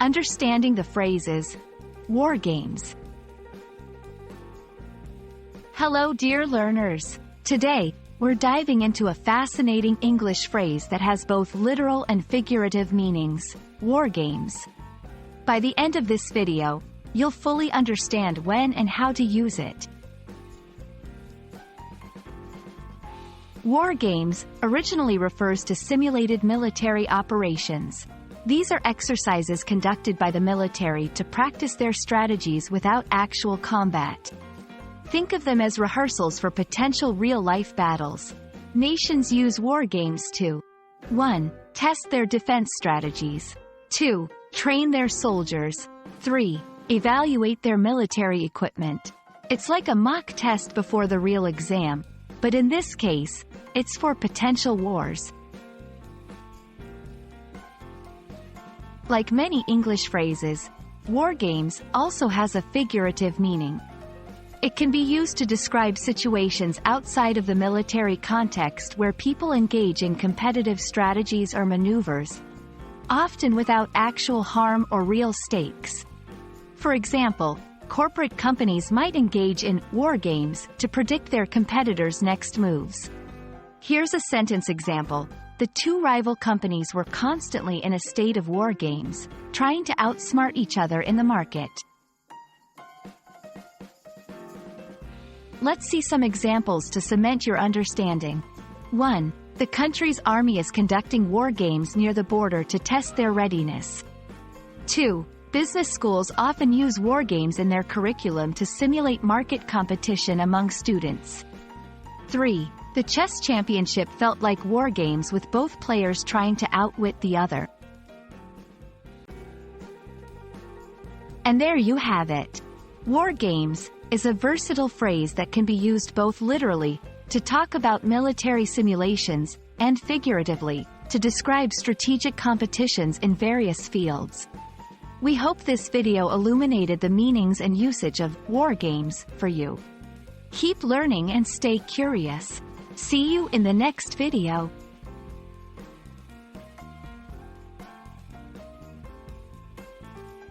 Understanding the phrases. War games. Hello dear learners. Today, we're diving into a fascinating English phrase that has both literal and figurative meanings. War games. By the end of this video, you'll fully understand when and how to use it. War games originally refers to simulated military operations. These are exercises conducted by the military to practice their strategies without actual combat. Think of them as rehearsals for potential real-life battles. Nations use war games to 1. Test their defense strategies. 2. Train their soldiers. 3. Evaluate their military equipment. It's like a mock test before the real exam, but in this case, it's for potential wars. Like many English phrases, war games also has a figurative meaning. It can be used to describe situations outside of the military context where people engage in competitive strategies or maneuvers, often without actual harm or real stakes. For example, corporate companies might engage in war games to predict their competitors' next moves. Here's a sentence example. The two rival companies were constantly in a state of war games, trying to outsmart each other in the market. Let's see some examples to cement your understanding. 1. The country's army is conducting war games near the border to test their readiness. 2. Business schools often use war games in their curriculum to simulate market competition among students. 3. The chess championship felt like war games with both players trying to outwit the other. And there you have it. War games is a versatile phrase that can be used both literally, to talk about military simulations, and figuratively, to describe strategic competitions in various fields. We hope this video illuminated the meanings and usage of war games for you. Keep learning and stay curious. See you in the next video.